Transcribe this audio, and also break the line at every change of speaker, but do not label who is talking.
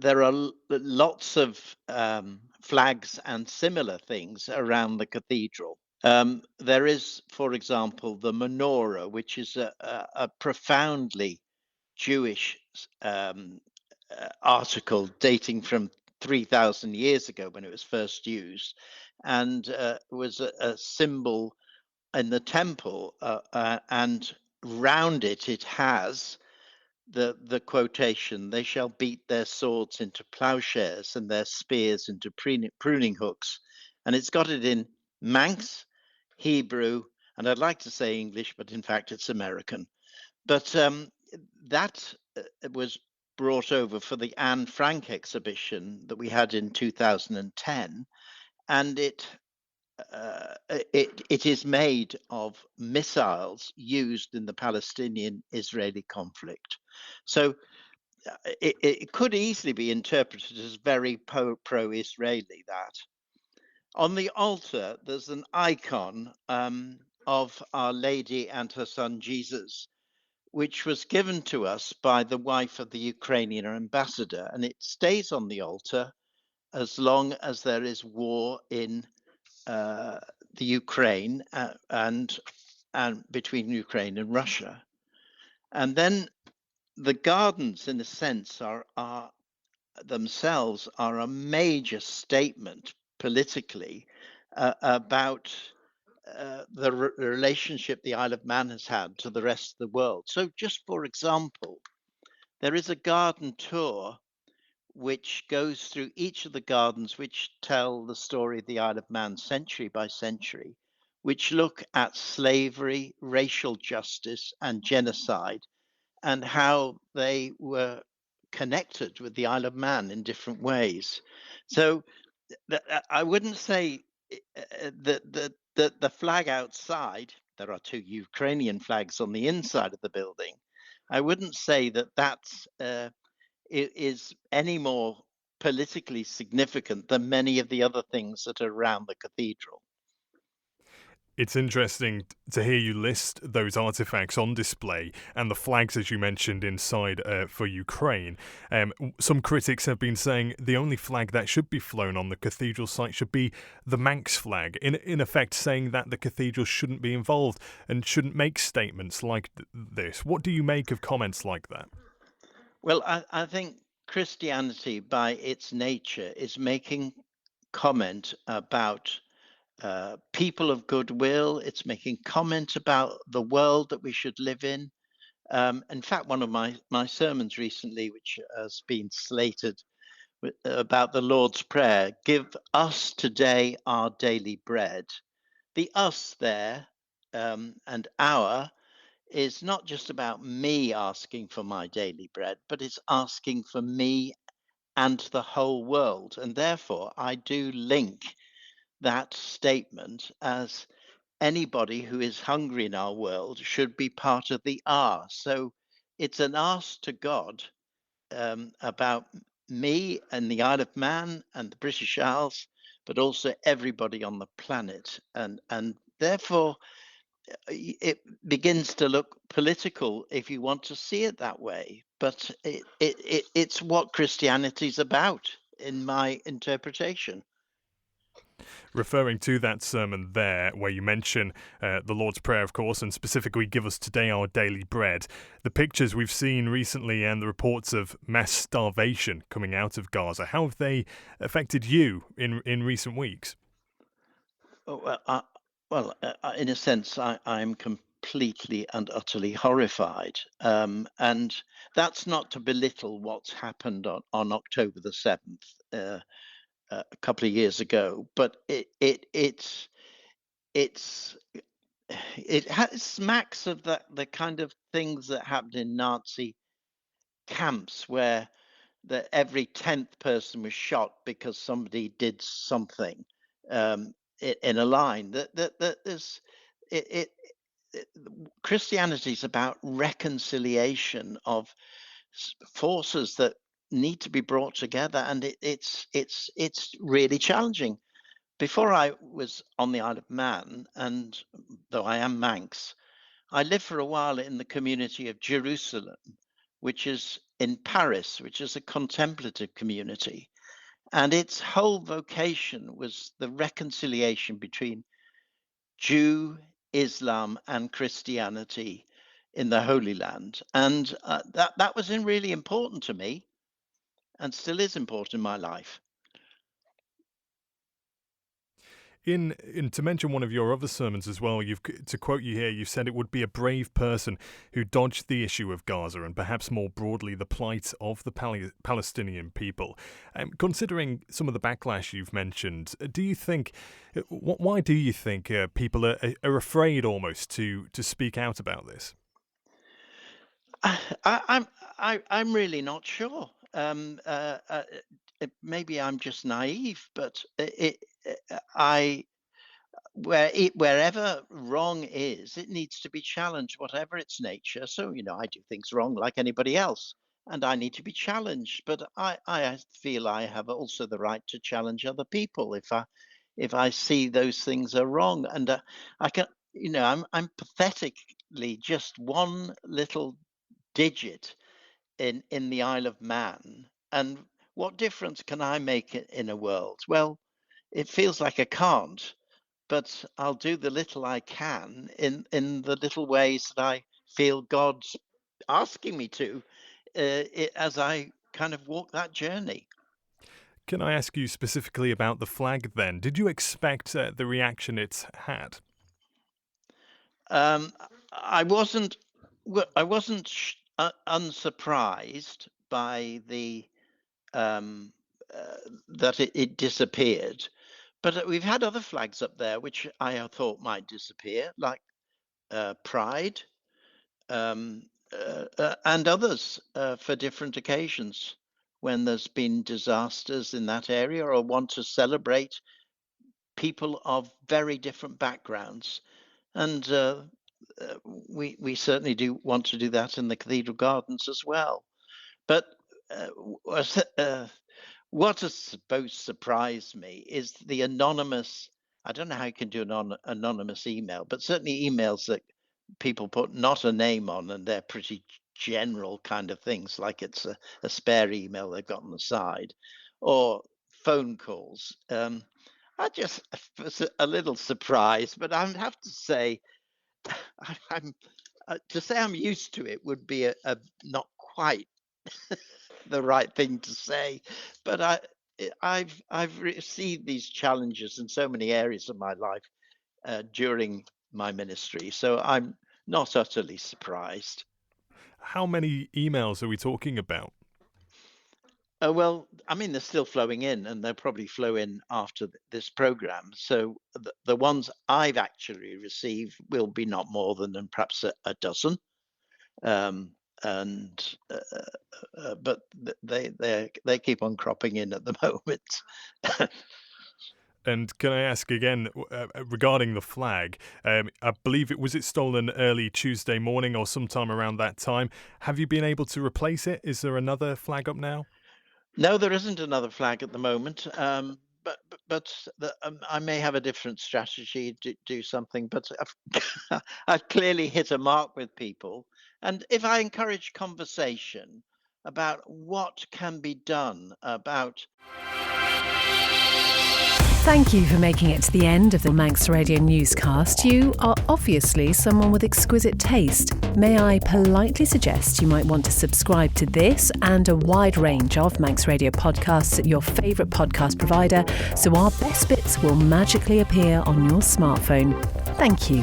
there are lots of flags and similar things around the cathedral. There is, for example, the menorah, which is a profoundly Jewish article dating from 3,000 years ago when it was first used, and was a symbol in the temple, and round it, it has the quotation, "They shall beat their swords into plowshares and their spears into pruning hooks," and it's got it in Manx, Hebrew, and I'd like to say English, but in fact it's American. But that was brought over for the Anne Frank exhibition that we had in 2010, and it is made of missiles used in the Palestinian-Israeli conflict. So it could easily be interpreted as very pro-Israeli. That on the altar, there's an icon of Our Lady and her son Jesus, which was given to us by the wife of the Ukrainian ambassador, and it stays on the altar as long as there is war in uh, the Ukraine, and between Ukraine and Russia. And then the gardens, in a sense, are themselves are a major statement politically about the relationship the Isle of Man has had to the rest of the world. So, just for example, there is a garden tour which goes through each of the gardens which tell the story of the Isle of Man century by century, which look at slavery, racial justice, and genocide, and how they were connected with the Isle of Man in different ways. So I wouldn't say that the flag outside, there are two Ukrainian flags on the inside of the building. I wouldn't say that that's is any more politically significant than many of the other things that are around the cathedral.
It's interesting to hear you list those artifacts on display and the flags, as you mentioned, inside for Ukraine. Some critics have been saying the only flag that should be flown on the cathedral site should be the Manx flag, in effect saying that the cathedral shouldn't be involved and shouldn't make statements like this. What do you make of comments like that?
Well, I think Christianity, by its nature, is making comment about people of goodwill. It's making comment about the world that we should live in. In fact, one of my sermons recently, which has been slated about the Lord's Prayer, "Give us today our daily bread." The us there, and our, is not just about me asking for my daily bread, but it's asking for me and the whole world. And therefore, I do link that statement as anybody who is hungry in our world should be part of the R. So it's an ask to God about me and the Isle of Man and the British Isles, but also everybody on the planet. And therefore, it begins to look political if you want to see it that way. But it's what Christianity's about, in my interpretation.
Referring to that sermon there, where you mention the Lord's Prayer, of course, and specifically give us today our daily bread, the pictures we've seen recently and the reports of mass starvation coming out of Gaza, how have they affected you in recent weeks?
Oh, in a sense, I'm completely and utterly horrified. And that's not to belittle what's happened on October the 7th, a couple of years ago, but it's it has smacks of the kind of things that happened in Nazi camps, where every 10th person was shot because somebody did something, in a line. That there's it, it, it Christianity is about reconciliation of forces that need to be brought together, and it's really challenging. Before I was on the Isle of Man, and though I am Manx, I lived for a while in the community of Jerusalem, which is in Paris, which is a contemplative community. And its whole vocation was the reconciliation between Jew, Islam, and Christianity in the Holy Land. And that was really important to me and still is important in my life.
In to mention one of your other sermons as well, to quote you here, you said it would be a brave person who dodged the issue of Gaza and perhaps more broadly the plight of the Palestinian people. Considering some of the backlash you've mentioned, do you think? Why do you think people are afraid almost to speak out about this?
I'm really not sure. Maybe I'm just naive, but wherever wrong is, it needs to be challenged, whatever its nature. So, I do things wrong like anybody else, and I need to be challenged. But I feel I have also the right to challenge other people if I see those things are wrong. And I can, I'm pathetically just one little digit in the Isle of Man. And what difference can I make in a world? Well, it feels like I can't, but I'll do the little I can in the little ways that I feel God's asking me to, as I kind of walk that journey.
Can I ask you specifically about the flag then? Did you expect the reaction it's had?
Um, I wasn't. I wasn't unsurprised by the that it disappeared. But we've had other flags up there which I thought might disappear, like Pride and others for different occasions when there's been disasters in that area or want to celebrate people of very different backgrounds. And we certainly do want to do that in the Cathedral Gardens as well. But what has supposed surprised me is the anonymous. I don't know how you can do an anonymous email, but certainly emails that people put not a name on, and they're pretty general kind of things, like it's a spare email they've got on the side, or phone calls. I just was a little surprised, but I have to say, I'm to say I'm used to it would be a not quite the right thing to say, but I've received these challenges in so many areas of my life during my ministry, so I'm not utterly surprised.
How many emails are we talking about?
Oh, well, I mean, they're still flowing in, and they'll probably flow in after this program. So the ones I've actually received will be not more than perhaps a dozen. Um, and but they keep on cropping in at the moment.
And can I ask again regarding the flag? I believe it stolen early Tuesday morning or sometime around that time. Have you been able to replace it? Is there another flag up now?
No, there isn't another flag at the moment. I may have a different strategy to do something. But I've clearly hit a mark with people, and if I encourage conversation about what can be done about.
Thank you for making it to the end of the Manx Radio newscast. You are obviously someone with exquisite taste. May I politely suggest you might want to subscribe to this and a wide range of Manx Radio podcasts at your favourite podcast provider, so our best bits will magically appear on your smartphone. Thank you.